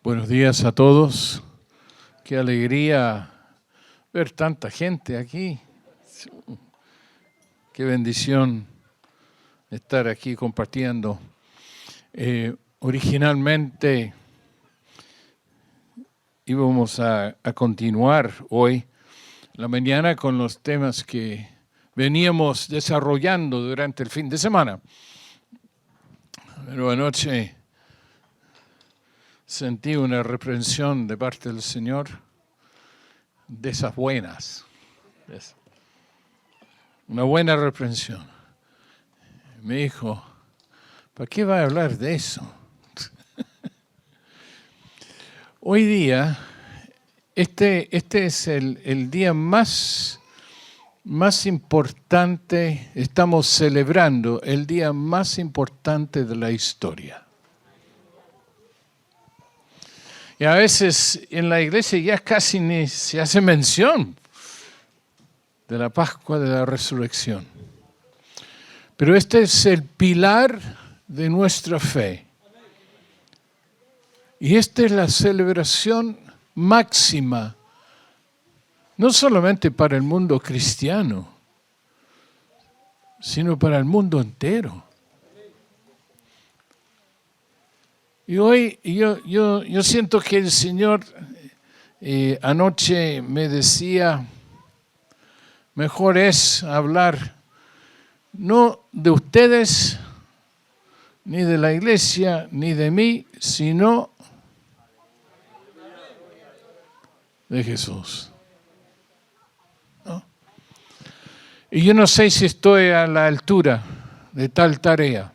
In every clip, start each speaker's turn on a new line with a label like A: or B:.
A: Buenos días a todos. Qué alegría ver tanta gente aquí. Qué bendición estar aquí compartiendo. Originalmente íbamos a continuar hoy la mañana con los temas que veníamos desarrollando durante el fin de semana. Pero anoche sentí una reprensión de parte del Señor de esas buenas. Una buena reprensión. Me dijo, ¿para qué va a hablar de eso? Hoy día, este es el día más importante, estamos celebrando el día más importante de la historia. Y a veces en la iglesia ya casi ni se hace mención de la Pascua de la Resurrección. Pero este es el pilar de nuestra fe. Y esta es la celebración máxima, no solamente para el mundo cristiano, sino para el mundo entero. Y hoy yo siento que el Señor anoche me decía, mejor es hablar no de ustedes, ni de la iglesia, ni de mí, sino de Jesús. ¿No? Y yo no sé si estoy a la altura de tal tarea.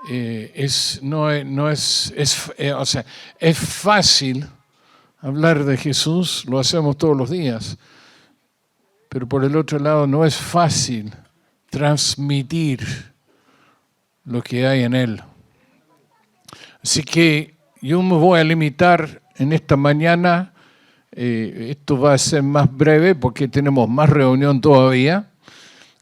A: Es fácil hablar de Jesús, lo hacemos todos los días, pero por el otro lado no es fácil transmitir lo que hay en Él. Así que yo me voy a limitar en esta mañana, esto va a ser más breve porque tenemos más reunión todavía,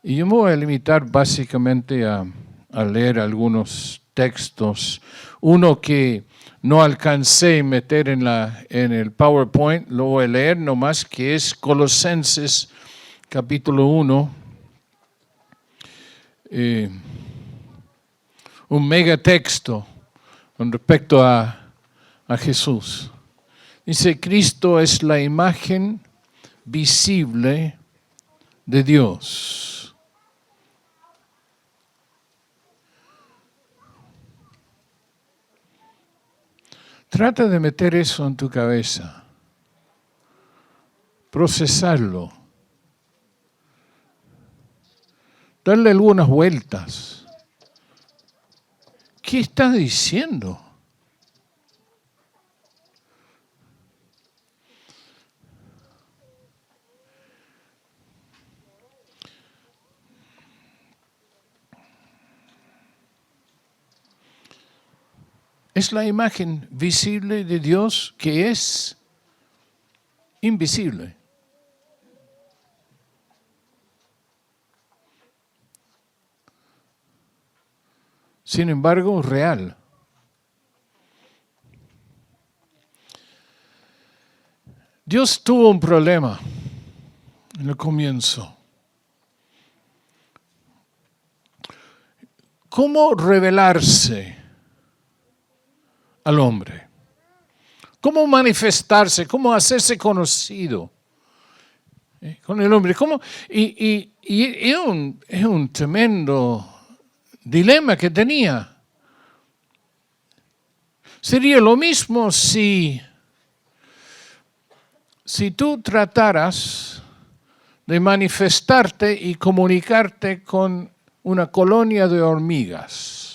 A: y yo me voy a limitar básicamente a leer algunos textos. Uno que no alcancé a meter en el PowerPoint, lo voy a leer nomás, que es Colosenses capítulo 1. Un megatexto con respecto a Jesús. Dice, Cristo es la imagen visible de Dios. Trata de meter eso en tu cabeza, procesarlo, darle algunas vueltas. ¿Qué está diciendo? Es la imagen visible de Dios que es invisible. Sin embargo, real. Dios tuvo un problema en el comienzo. ¿Cómo revelarse al hombre? ¿Cómo manifestarse? ¿Cómo hacerse conocido con el hombre? ¿Cómo? Y es un tremendo dilema que tenía. Sería lo mismo si tú trataras de manifestarte y comunicarte con una colonia de hormigas.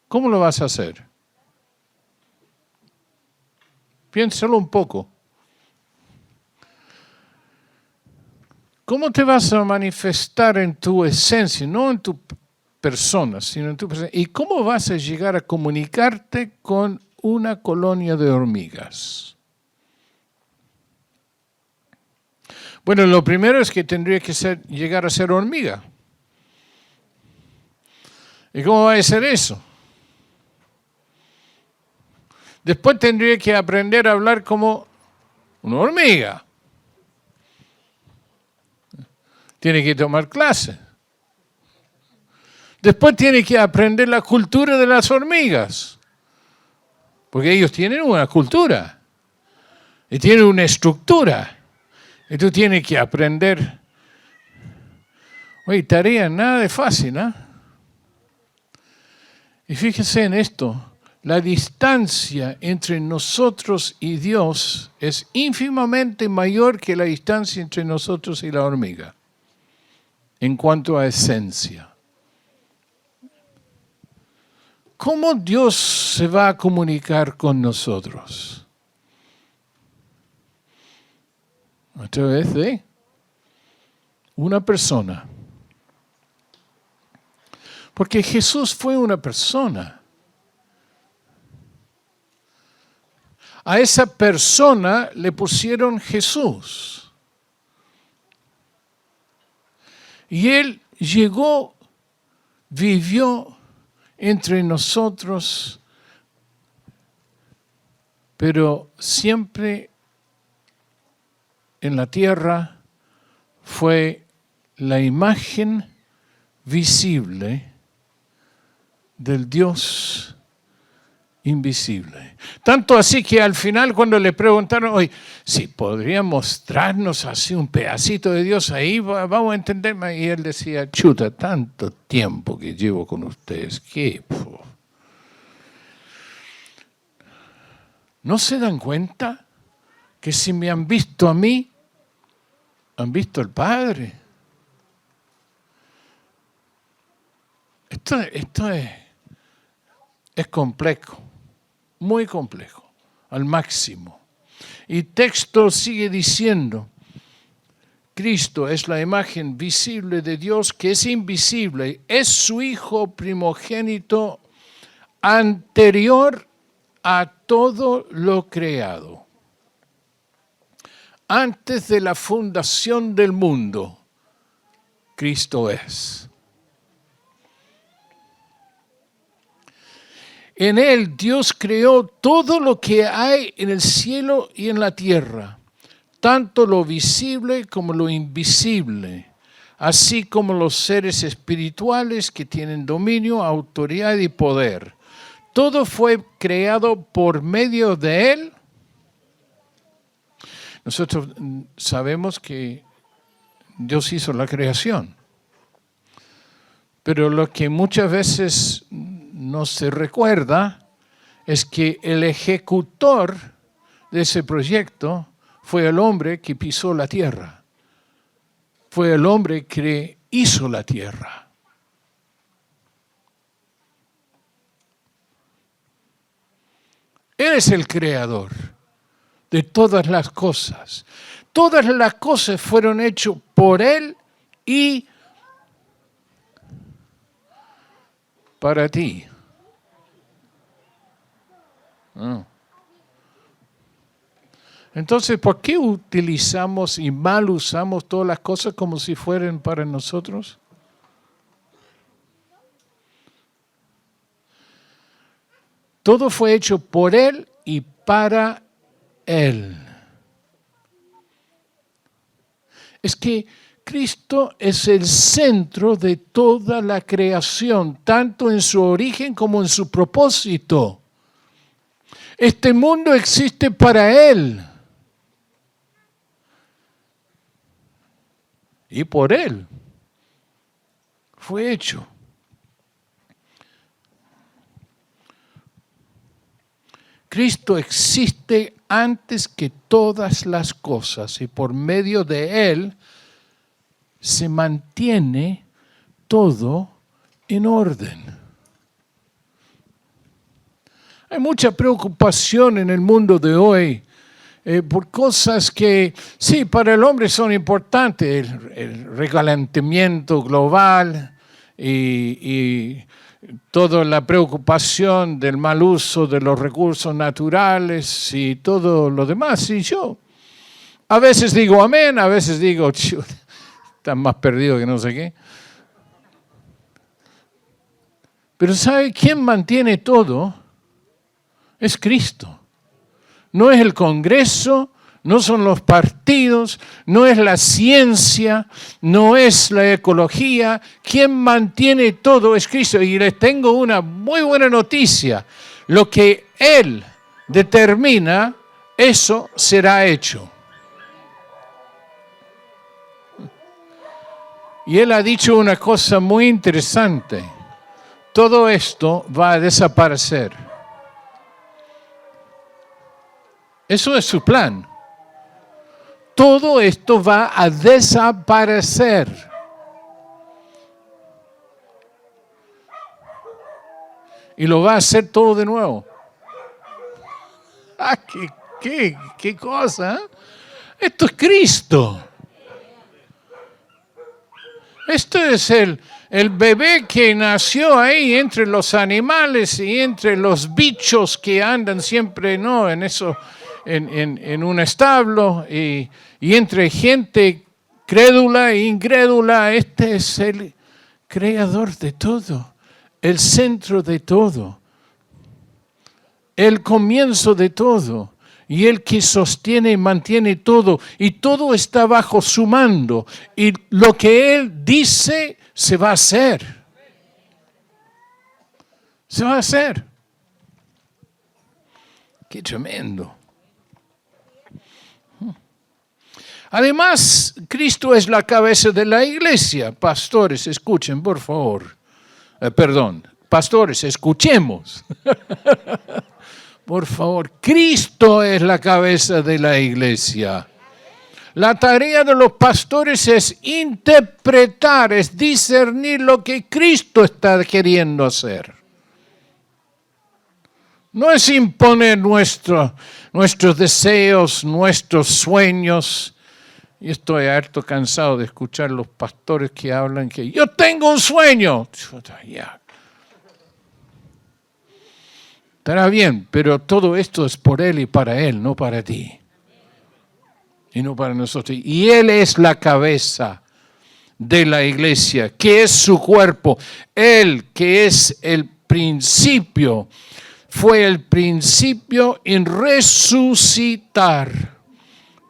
A: ¿Cómo lo vas a hacer? Piénsalo un poco. ¿Cómo te vas a manifestar en tu esencia, no en tu persona, sino en tu presencia? ¿Y cómo vas a llegar a comunicarte con una colonia de hormigas? Bueno, lo primero es que tendría que llegar a ser hormiga. ¿Y cómo va a ser eso? Después tendría que aprender a hablar como una hormiga. Tiene que tomar clases. Después tiene que aprender la cultura de las hormigas. Porque ellos tienen una cultura. Y tienen una estructura. Y tú tienes que aprender. Oye, tarea nada de fácil, ¿eh? Y fíjense en esto. La distancia entre nosotros y Dios es ínfimamente mayor que la distancia entre nosotros y la hormiga, en cuanto a esencia. ¿Cómo Dios se va a comunicar con nosotros? A través de una persona. Porque Jesús fue una persona. A esa persona le pusieron Jesús. Y Él llegó, vivió entre nosotros, pero siempre en la tierra fue la imagen visible del Dios invisible. Tanto así que al final cuando le preguntaron, oye, si podría mostrarnos así un pedacito de Dios ahí, vamos a entender. Y él decía, chuta, tanto tiempo que llevo con ustedes, ¿qué? ¿No se dan cuenta que si me han visto a mí, han visto al Padre? Esto es complejo. Muy complejo, al máximo. Y texto sigue diciendo, Cristo es la imagen visible de Dios que es invisible, es su Hijo primogénito anterior a todo lo creado. Antes de la fundación del mundo, Cristo es. En Él Dios creó todo lo que hay en el cielo y en la tierra, tanto lo visible como lo invisible, así como los seres espirituales que tienen dominio, autoridad y poder. Todo fue creado por medio de Él. Nosotros sabemos que Dios hizo la creación, pero lo que muchas veces no se recuerda es que el ejecutor de ese proyecto fue el hombre que pisó la tierra. Fue el hombre que hizo la tierra. Él es el creador de todas las cosas. Todas las cosas fueron hechas por Él y para ti. Entonces, ¿por qué utilizamos y mal usamos todas las cosas como si fueran para nosotros? Todo fue hecho por Él y para Él. Es que Cristo es el centro de toda la creación, tanto en su origen como en su propósito. Este mundo existe para Él y por Él fue hecho. Cristo existe antes que todas las cosas y por medio de Él se mantiene todo en orden. Hay mucha preocupación en el mundo de hoy por cosas que, sí, para el hombre son importantes, el recalentamiento global y toda la preocupación del mal uso de los recursos naturales y todo lo demás. Y yo a veces digo amén, a veces digo, están más perdidos que no sé qué. Pero ¿sabe quién mantiene todo? Es Cristo. no es el Congreso, no son los partidos, no es la ciencia, no es la ecología. Quien mantiene todo es Cristo. Y les tengo una muy buena noticia. Lo que Él determina, eso será hecho. Y Él ha dicho una cosa muy interesante. Todo esto va a desaparecer. Eso es su plan. Todo esto va a desaparecer. Y lo va a hacer todo de nuevo. ¡Ah, qué cosa! ¿Eh? Esto es Cristo. Esto es el bebé que nació ahí entre los animales y entre los bichos que andan siempre, ¿no?, en eso, en un establo y entre gente crédula e incrédula. Este es el creador de todo, el centro de todo, el comienzo de todo. Y Él que sostiene y mantiene todo. Y todo está bajo su mando. Y lo que Él dice se va a hacer. Se va a hacer. Qué tremendo. Además, Cristo es la cabeza de la iglesia. Pastores, escuchen, por favor. Pastores, escuchemos. Por favor, Cristo es la cabeza de la iglesia. La tarea de los pastores es interpretar, es discernir lo que Cristo está queriendo hacer. No es imponer nuestros deseos, nuestros sueños. Y estoy harto cansado de escuchar los pastores que hablan que yo tengo un sueño. Ya. Estará bien, pero todo esto es por Él y para Él, no para ti. Y no para nosotros. Y Él es la cabeza de la iglesia, que es su cuerpo. Él, que es el principio, fue el principio en resucitar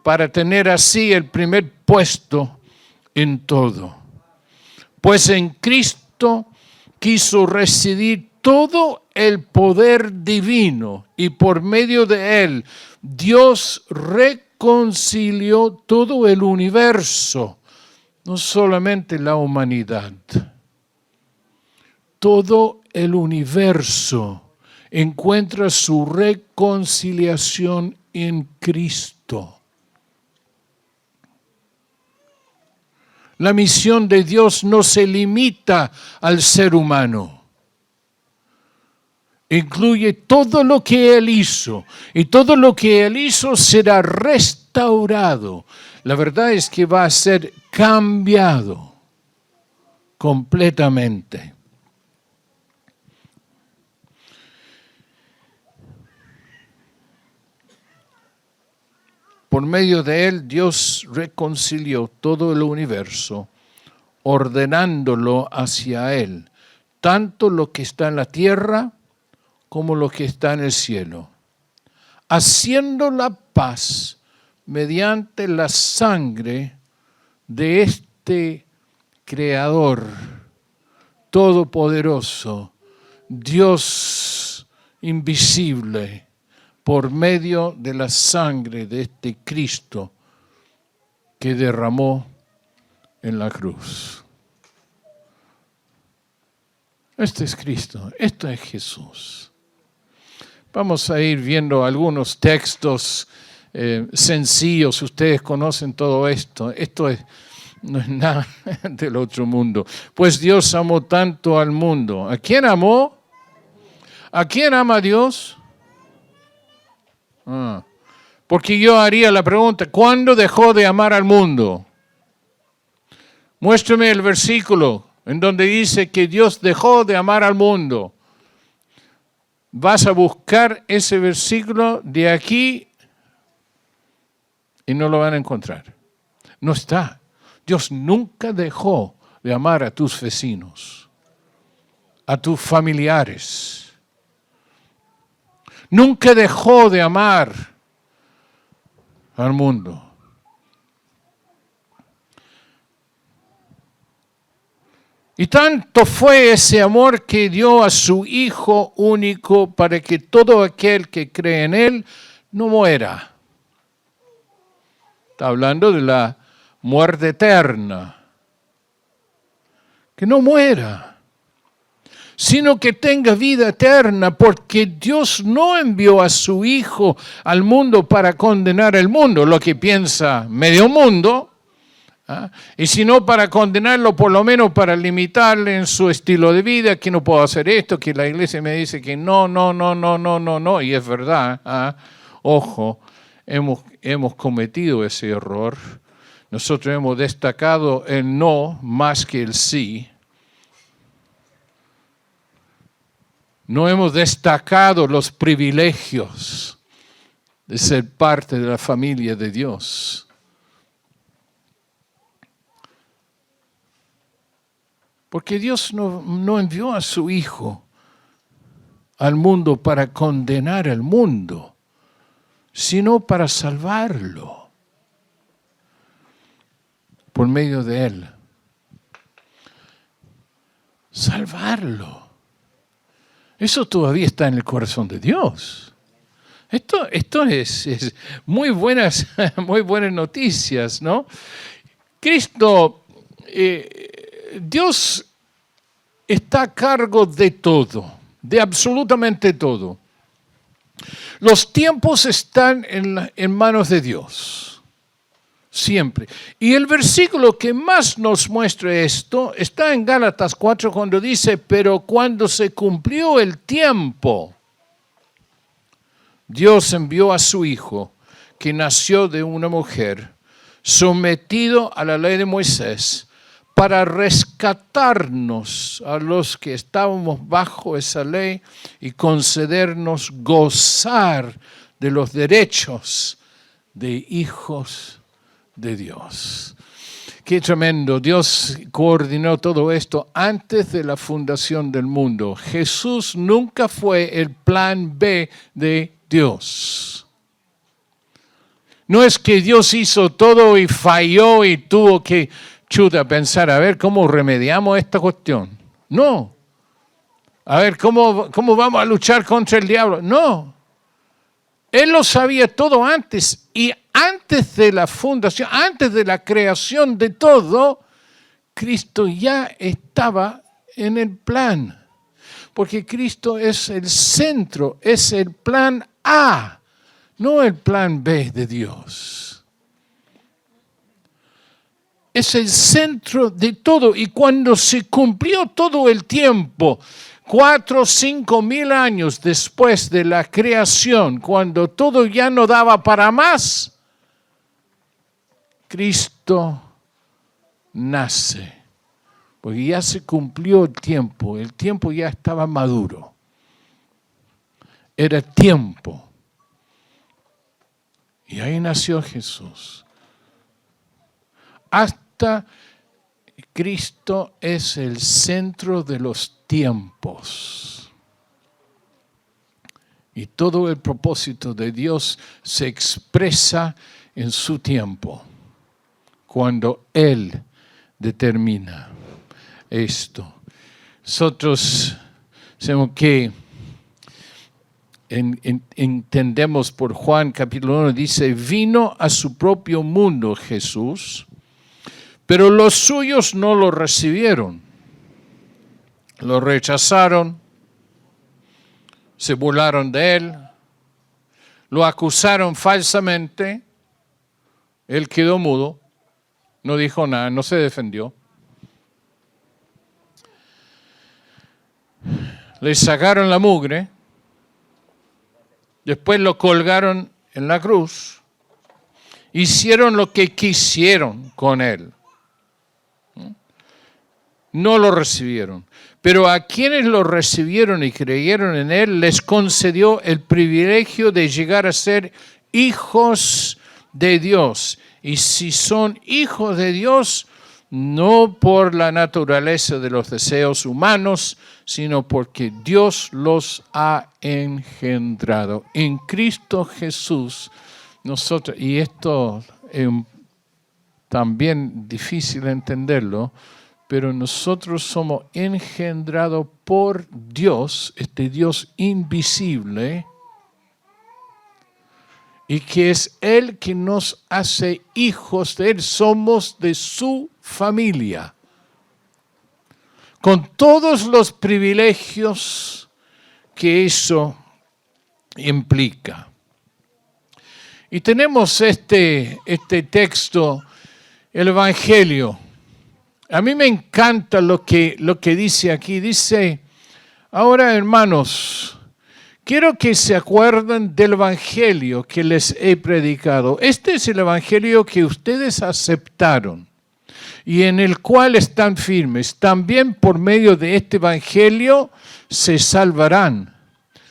A: para tener así el primer puesto en todo. Pues en Cristo quiso residir todo el poder divino y por medio de Él Dios reconcilió todo el universo, no solamente la humanidad. Todo el universo encuentra su reconciliación en Cristo. La misión de Dios no se limita al ser humano. Incluye todo lo que Él hizo. Y todo lo que Él hizo será restaurado. La verdad es que va a ser cambiado completamente. Por medio de Él, Dios reconcilió todo el universo, ordenándolo hacia Él, tanto lo que está en la tierra como lo que está en el cielo, haciendo la paz mediante la sangre de este Creador todopoderoso, Dios invisible, por medio de la sangre de este Cristo que derramó en la cruz. Este es Cristo, esto es Jesús. Vamos a ir viendo algunos textos sencillos. Ustedes conocen todo esto. Esto no es nada del otro mundo. Pues Dios amó tanto al mundo. ¿A quién amó? ¿A quién ama Dios? Porque yo haría la pregunta, ¿cuándo dejó de amar al mundo? Muéstrame el versículo en donde dice que Dios dejó de amar al mundo. Vas a buscar ese versículo de aquí y no lo van a encontrar. No está. Dios nunca dejó de amar a tus vecinos, a tus familiares. Nunca dejó de amar al mundo. Y tanto fue ese amor que dio a su Hijo único para que todo aquel que cree en Él no muera. Está hablando de la muerte eterna. Que no muera, sino que tenga vida eterna, porque Dios no envió a su Hijo al mundo para condenar al mundo, lo que piensa medio mundo, y sino para condenarlo, por lo menos para limitarle en su estilo de vida, que no puedo hacer esto, que la iglesia me dice que no, y es verdad. Ojo, hemos cometido ese error. Nosotros hemos destacado el no más que el sí. No hemos destacado los privilegios de ser parte de la familia de Dios. Porque Dios no envió a su Hijo al mundo para condenar al mundo, sino para salvarlo por medio de Él. Salvarlo. Eso todavía está en el corazón de Dios. Esto es muy buenas noticias, ¿no? Cristo, Dios está a cargo de todo, de absolutamente todo. Los tiempos están en manos de Dios, siempre. Y el versículo que más nos muestra esto está en Gálatas 4, cuando dice: pero cuando se cumplió el tiempo, Dios envió a su Hijo, que nació de una mujer, sometido a la ley de Moisés, para rescatarnos a los que estábamos bajo esa ley y concedernos gozar de los derechos de hijos de Dios. Qué tremendo. Dios coordinó todo esto antes de la fundación del mundo. Jesús nunca fue el plan B de Dios. No es que Dios hizo todo y falló y tuvo que pensar, a ver cómo remediamos esta cuestión. No. A ver cómo vamos a luchar contra el diablo. No. Él lo sabía todo antes, y antes de la fundación, antes de la creación de todo, Cristo ya estaba en el plan. Porque Cristo es el centro, es el plan A, no el plan B de Dios. Es el centro de todo. Y cuando se cumplió todo el tiempo, 4 o 5 mil años después de la creación, cuando todo ya no daba para más, Cristo nace. Porque ya se cumplió el tiempo ya estaba maduro. Era tiempo. Y ahí nació Jesús. Hasta Cristo es el centro de los tiempos. Y todo el propósito de Dios se expresa en su tiempo, cuando Él determina esto. Nosotros sabemos que entendemos por Juan capítulo 1, dice: vino a su propio mundo Jesús, pero los suyos no lo recibieron. Lo rechazaron, se burlaron de él, lo acusaron falsamente. Él quedó mudo, no dijo nada, no se defendió. Le sacaron la mugre, después lo colgaron en la cruz, hicieron lo que quisieron con él. No lo recibieron. Pero a quienes lo recibieron y creyeron en él, les concedió el privilegio de llegar a ser hijos de Dios. Y si son hijos de Dios, no por la naturaleza de los deseos humanos, sino porque Dios los ha engendrado. En Cristo Jesús, nosotros, y esto es también difícil entenderlo, pero nosotros somos engendrados por Dios, este Dios invisible, y que es Él que nos hace hijos de Él, somos de su familia, con todos los privilegios que eso implica. Y tenemos este texto, el Evangelio. A mí me encanta lo que dice aquí. Dice, ahora hermanos, quiero que se acuerden del Evangelio que les he predicado. Este es el Evangelio que ustedes aceptaron y en el cual están firmes. También por medio de este Evangelio se salvarán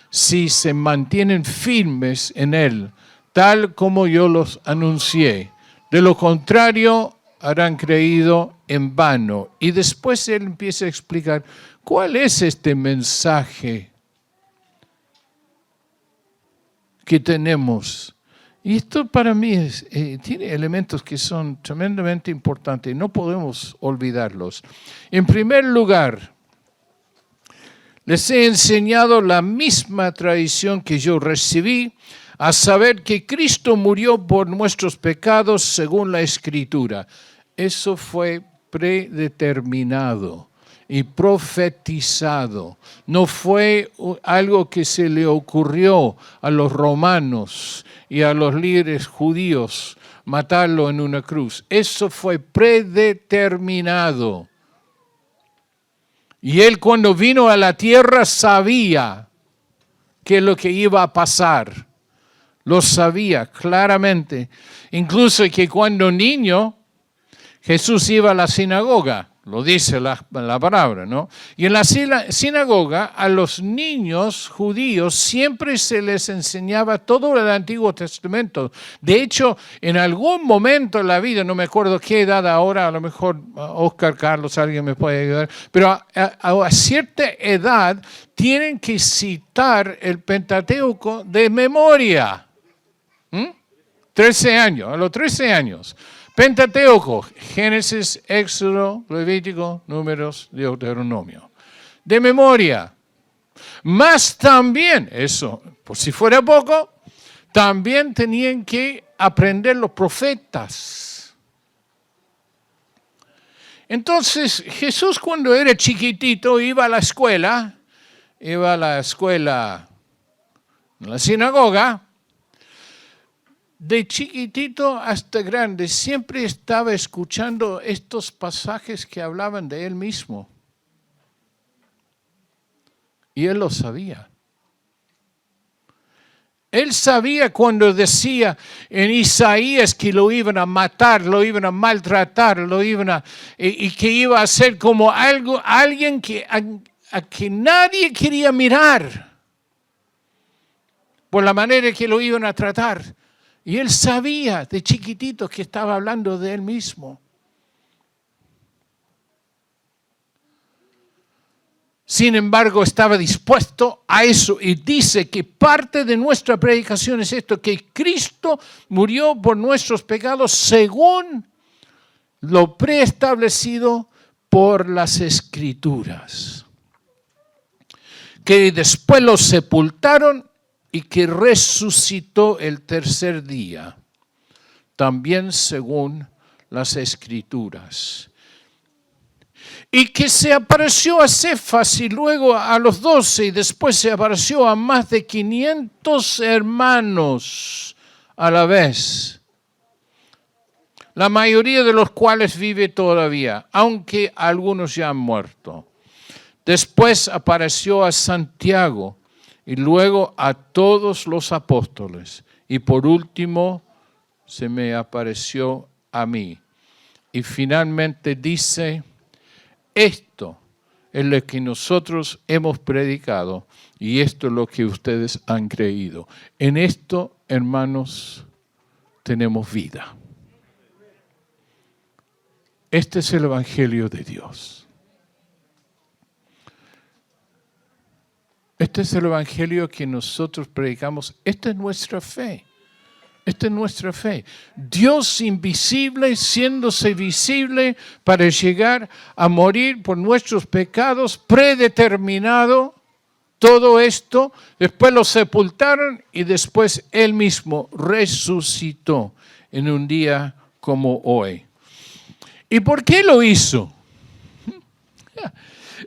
A: si se mantienen firmes en él, tal como yo los anuncié. De lo contrario, habrán creído en vano. Y después él empieza a explicar cuál es este mensaje que tenemos. Y esto para mí tiene elementos que son tremendamente importantes, no podemos olvidarlos. En primer lugar, les he enseñado la misma tradición que yo recibí, a saber que Cristo murió por nuestros pecados según la Escritura. Eso fue predeterminado y profetizado. No fue algo que se le ocurrió a los romanos y a los líderes judíos matarlo en una cruz. Eso fue predeterminado. Y Él cuando vino a la tierra sabía qué es lo que iba a pasar. Lo sabía claramente. Incluso que cuando niño Jesús iba a la sinagoga, lo dice la palabra, ¿no? Y en la sinagoga a los niños judíos siempre se les enseñaba todo el Antiguo Testamento. De hecho, en algún momento en la vida, no me acuerdo qué edad ahora, a lo mejor Oscar, Carlos, alguien me puede ayudar, pero a cierta edad tienen que citar el Pentateuco de memoria. 13 años, a los 13 años. Pentateuco, Génesis, Éxodo, Levítico, Números, Deuteronomio. De memoria. Más también, eso, por si fuera poco, también tenían que aprender los profetas. Entonces, Jesús cuando era chiquitito iba a la escuela, en la sinagoga. De chiquitito hasta grande, siempre estaba escuchando estos pasajes que hablaban de él mismo. Y él lo sabía. Él sabía cuando decía en Isaías que lo iban a matar, lo iban a maltratar, y que iba a ser como alguien a que nadie quería mirar por la manera que lo iban a tratar. Y él sabía de chiquitito que estaba hablando de él mismo. Sin embargo, estaba dispuesto a eso y dice que parte de nuestra predicación es esto, que Cristo murió por nuestros pecados según lo preestablecido por las Escrituras. Que después lo sepultaron y que resucitó el tercer día, también según las Escrituras. Y que se apareció a Cefas y luego a los 12 y después se apareció a más de 500 hermanos a la vez. La mayoría de los cuales vive todavía, aunque algunos ya han muerto. Después apareció a Santiago y luego a todos los apóstoles. Y por último, se me apareció a mí. Y finalmente dice, esto es lo que nosotros hemos predicado y esto es lo que ustedes han creído. En esto, hermanos, tenemos vida. Este es el Evangelio de Dios. Este es el Evangelio que nosotros predicamos. Esta es nuestra fe. Esta es nuestra fe. Dios invisible, siéndose visible para llegar a morir por nuestros pecados, predeterminado. Todo esto, después lo sepultaron y después Él mismo resucitó en un día como hoy. ¿Y por qué lo hizo?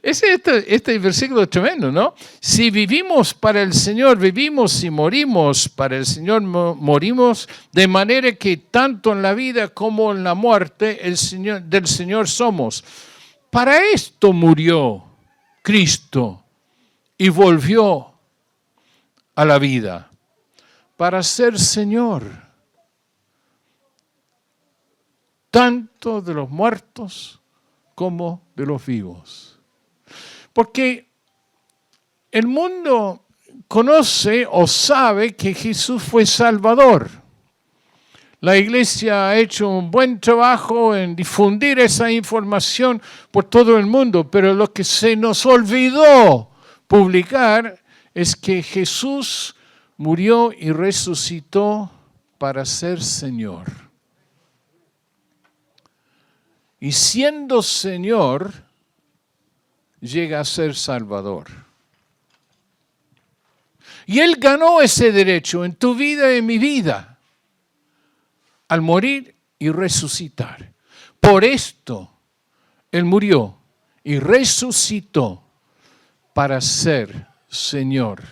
A: Este versículo es tremendo, ¿no? Si vivimos para el Señor, vivimos y morimos para el Señor, morimos de manera que tanto en la vida como en la muerte del Señor somos. Para esto murió Cristo y volvió a la vida, para ser Señor, tanto de los muertos como de los vivos. Porque el mundo conoce o sabe que Jesús fue Salvador. La iglesia ha hecho un buen trabajo en difundir esa información por todo el mundo, pero lo que se nos olvidó publicar es que Jesús murió y resucitó para ser Señor. Y siendo Señor, llega a ser Salvador. Y Él ganó ese derecho en tu vida y en mi vida, al morir y resucitar. Por esto, Él murió y resucitó para ser Señor,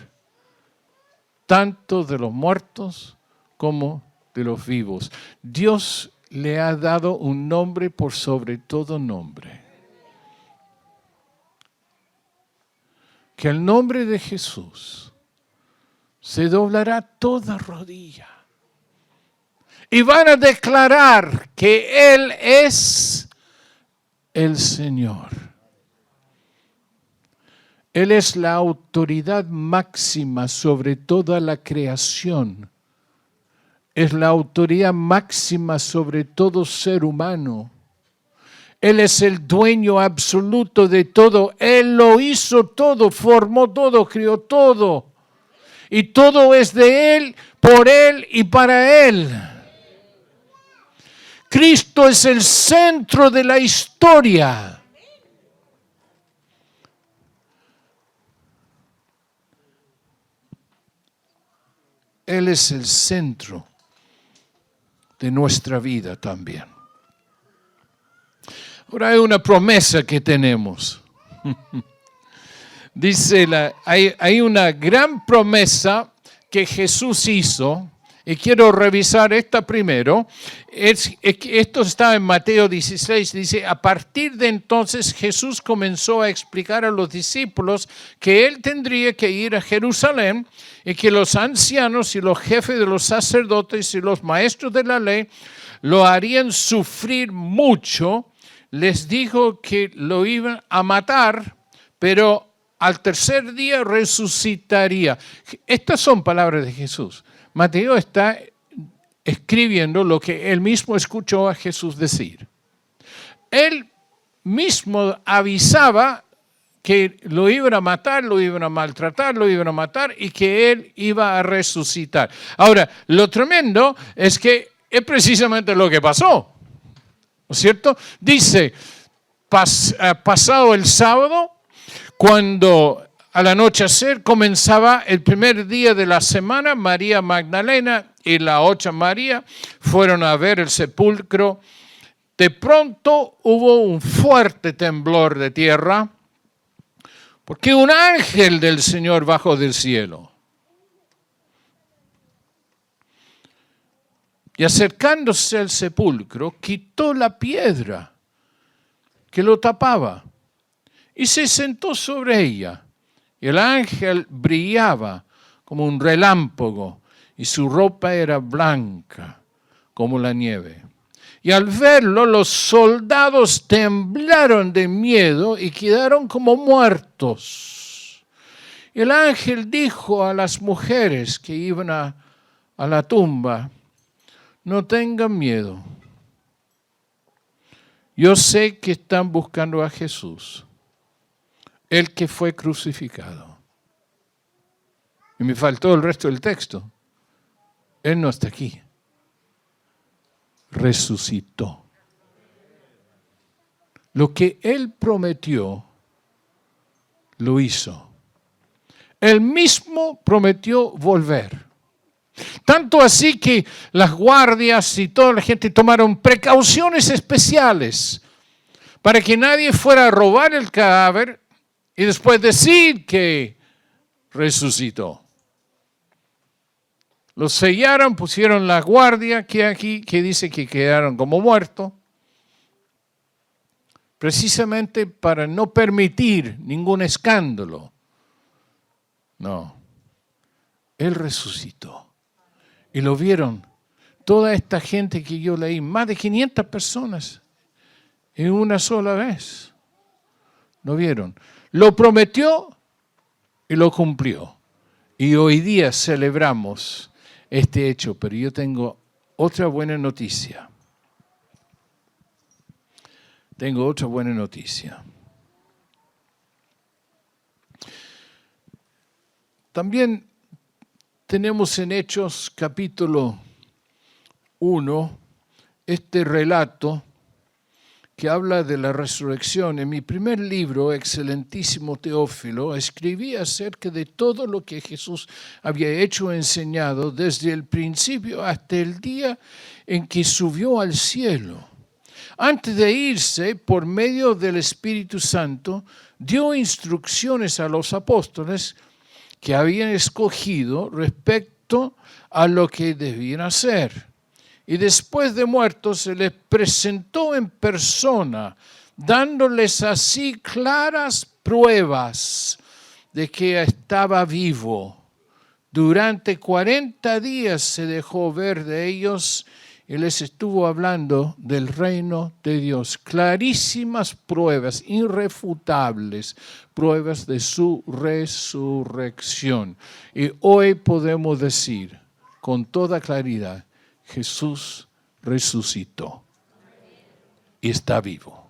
A: tanto de los muertos como de los vivos. Dios le ha dado un nombre por sobre todo nombre. Que el nombre de Jesús se doblará toda rodilla y van a declarar que Él es el Señor. Él es la autoridad máxima sobre toda la creación. Es la autoridad máxima sobre todo ser humano. Él es el dueño absoluto de todo. Él lo hizo todo, formó todo, crió todo. Y todo es de Él, por Él y para Él. Cristo es el centro de la historia. Él es el centro de nuestra vida también. Ahora hay una promesa que tenemos. Dice, hay una gran promesa que Jesús hizo, y quiero revisar esta primero. Esto está en Mateo 16, dice, a partir de entonces Jesús comenzó a explicar a los discípulos que Él tendría que ir a Jerusalén y que los ancianos y los jefes de los sacerdotes y los maestros de la ley lo harían sufrir mucho. Les dijo que lo iban a matar, pero al tercer día resucitaría. Estas son palabras de Jesús. Mateo está escribiendo lo que él mismo escuchó a Jesús decir. Él mismo avisaba que lo iban a matar, lo iban a maltratar, lo iban a matar y que él iba a resucitar. Ahora, lo tremendo es que es precisamente lo que pasó. ¿No es cierto? Dice, pasado el sábado, cuando al anochecer comenzaba el primer día de la semana, María Magdalena y la otra María fueron a ver el sepulcro. De pronto hubo un fuerte temblor de tierra, porque un ángel del Señor bajó del cielo. Y acercándose al sepulcro, quitó la piedra que lo tapaba y se sentó sobre ella. Y el ángel brillaba como un relámpago y su ropa era blanca como la nieve. Y al verlo, los soldados temblaron de miedo y quedaron como muertos. Y el ángel dijo a las mujeres que iban a la tumba, no tengan miedo. Yo sé que están buscando a Jesús, el que fue crucificado. Y me faltó el resto del texto. Él no está aquí. resucitó. Lo que Él prometió, lo hizo. Él mismo prometió volver. Tanto así que las guardias y toda la gente tomaron precauciones especiales para que nadie fuera a robar el cadáver y después decir que resucitó. Los sellaron, pusieron la guardia que dice que quedaron como muertos, precisamente para no permitir ningún escándalo. No, Él resucitó. Y lo vieron toda esta gente que yo leí, más de 500 personas en una sola vez. Lo vieron. Lo prometió y lo cumplió. Y hoy día celebramos este hecho, pero yo tengo otra buena noticia. Tengo otra buena noticia. También tenemos en Hechos capítulo 1 este relato que habla de la resurrección. En mi primer libro, excelentísimo Teófilo, escribí acerca de todo lo que Jesús había hecho y enseñado desde el principio hasta el día en que subió al cielo. Antes de irse, por medio del Espíritu Santo, dio instrucciones a los apóstoles que habían escogido respecto a lo que debían hacer. Y después de muertos se les presentó en persona, dándoles así claras pruebas de que estaba vivo. Durante 40 días se dejó ver de ellos y les estuvo hablando del reino de Dios. Clarísimas pruebas, irrefutables pruebas de su resurrección. Y hoy podemos decir con toda claridad, Jesús resucitó y está vivo.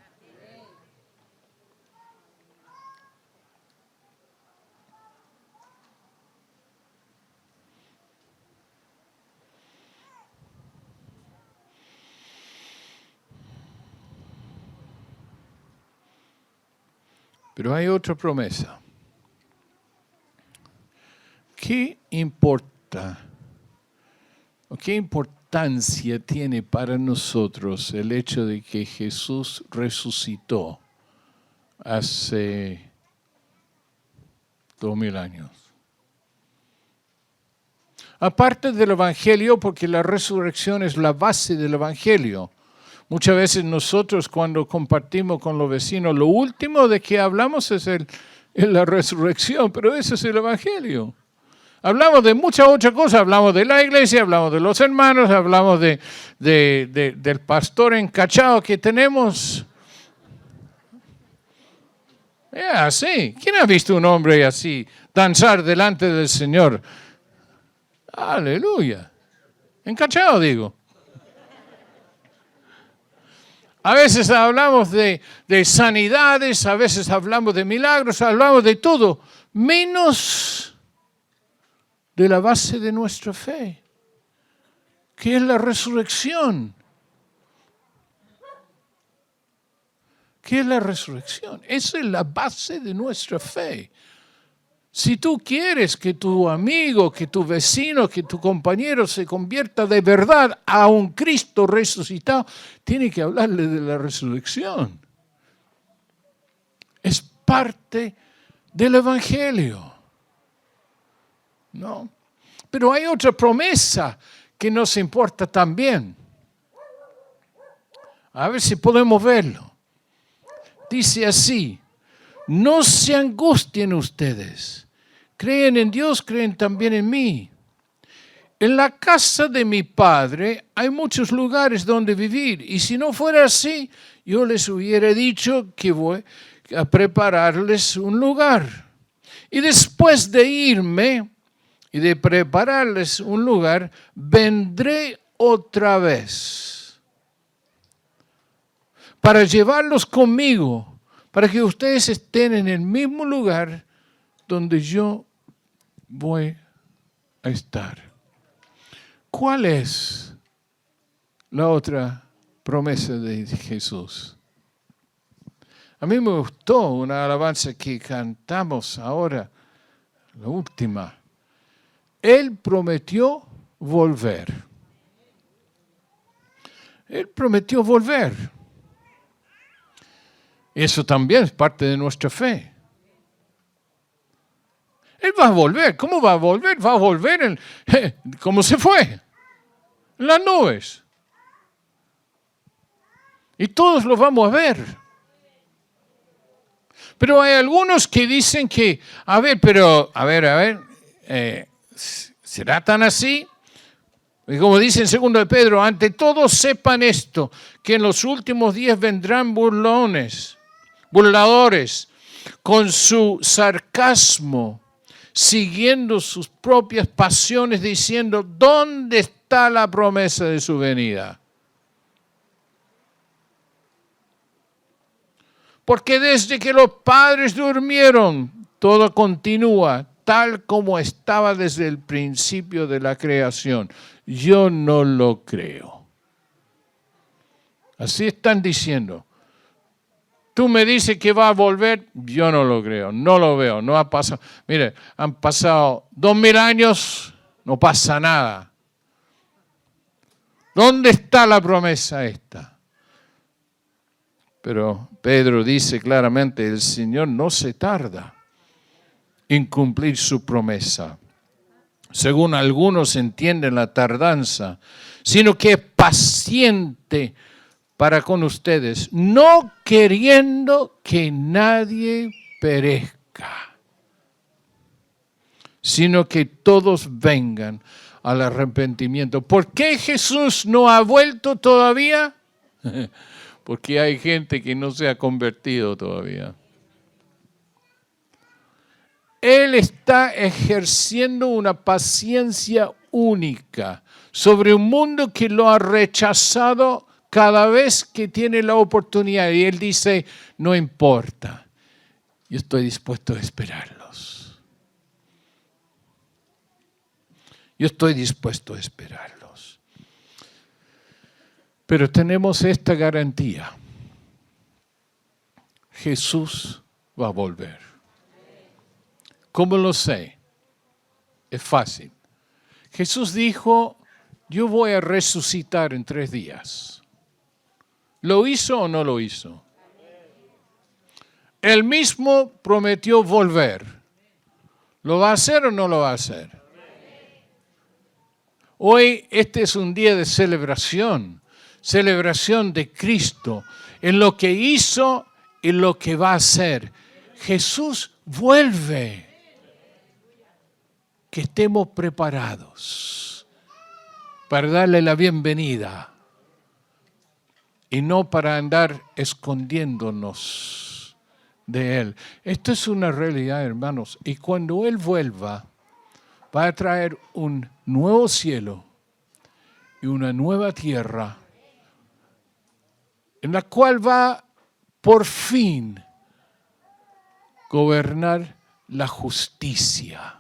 A: Pero hay otra promesa. ¿Qué importa? ¿O qué importancia tiene para nosotros el hecho de que Jesús resucitó hace 2000 años? Aparte del Evangelio, porque la resurrección es la base del Evangelio. Muchas veces nosotros cuando compartimos con los vecinos, lo último de que hablamos es la resurrección, pero ese es el Evangelio. Hablamos de muchas otras cosas, hablamos de la iglesia, hablamos de los hermanos, hablamos del pastor encachado que tenemos. Es así. ¿Quién ha visto un hombre así danzar delante del Señor? Aleluya. Encachado, digo. A veces hablamos de sanidades, a veces hablamos de milagros, hablamos de todo, menos de la base de nuestra fe, que es la resurrección. ¿Qué es la resurrección? Esa es la base de nuestra fe. Si tú quieres que tu amigo, que tu vecino, que tu compañero se convierta de verdad a un Cristo resucitado, tiene que hablarle de la resurrección. Es parte del Evangelio. ¿No? Pero hay otra promesa que nos importa también. A ver si podemos verlo. Dice así: no se angustien ustedes. Creen en Dios, creen también en mí. En la casa de mi Padre hay muchos lugares donde vivir. Y si no fuera así, yo les hubiera dicho que voy a prepararles un lugar. Y después de irme y de prepararles un lugar, vendré otra vez para llevarlos conmigo, para que ustedes estén en el mismo lugar donde yo voy a estar. ¿Cuál es la otra promesa de Jesús. A mí me gustó una alabanza que cantamos ahora, la última. Él prometió volver. Él prometió volver. Eso también es parte de nuestra fe. Él va a volver. ¿Cómo va a volver? Va a volver como se fue, en las nubes. Y todos lo vamos a ver. Pero hay algunos que dicen que, ¿será tan así? Y como dice en 2 de Pedro, ante todo sepan esto, que en los últimos días vendrán burladores, con su sarcasmo, siguiendo sus propias pasiones, diciendo, ¿dónde está la promesa de su venida? Porque desde que los padres durmieron, todo continúa tal como estaba desde el principio de la creación. Yo no lo creo. Así están diciendo. Tú me dices que va a volver, yo no lo creo, no lo veo, no ha pasado. Mire, han pasado 2000 años, no pasa nada. ¿Dónde está la promesa esta? Pero Pedro dice claramente, el Señor no se tarda en cumplir su promesa. Según algunos entienden la tardanza, sino que es paciente para con ustedes, no queriendo que nadie perezca, sino que todos vengan al arrepentimiento. ¿Por qué Jesús no ha vuelto todavía? Porque hay gente que no se ha convertido todavía. Él está ejerciendo una paciencia única sobre un mundo que lo ha rechazado cada vez que tiene la oportunidad. Y Él dice, no importa, yo estoy dispuesto a esperarlos. Yo estoy dispuesto a esperarlos. Pero tenemos esta garantía. Jesús va a volver. ¿Cómo lo sé? Es fácil. Jesús dijo, yo voy a resucitar en 3 días. ¿Lo hizo o no lo hizo? Él mismo prometió volver. ¿Lo va a hacer o no lo va a hacer? Hoy este es un día de celebración de Cristo, en lo que hizo y lo que va a hacer. Jesús vuelve. Que estemos preparados para darle la bienvenida y no para andar escondiéndonos de Él. Esto es una realidad, hermanos, y cuando Él vuelva, va a traer un nuevo cielo y una nueva tierra en la cual va por fin gobernar la justicia.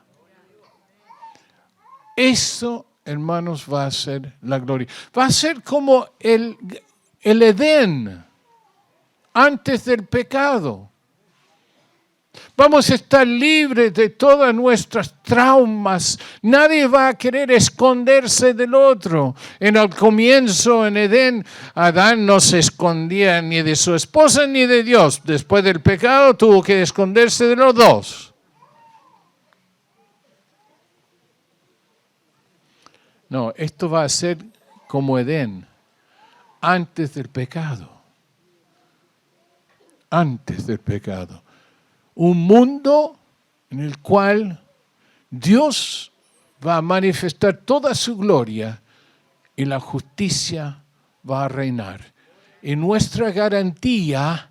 A: Eso, hermanos, va a ser la gloria. Va a ser como el Edén antes del pecado. Vamos a estar libres de todas nuestras traumas. Nadie va a querer esconderse del otro. En el comienzo, en Edén, Adán no se escondía ni de su esposa ni de Dios. Después del pecado tuvo que esconderse de los dos. No, esto va a ser como Edén, antes del pecado. Antes del pecado. Un mundo en el cual Dios va a manifestar toda su gloria y la justicia va a reinar. Y nuestra garantía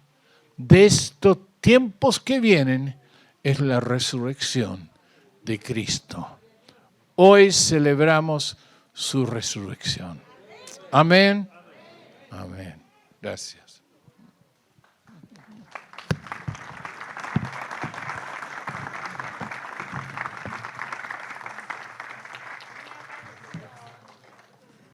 A: de estos tiempos que vienen es la resurrección de Cristo. Hoy celebramos su resurrección. Amén. Amén. Gracias.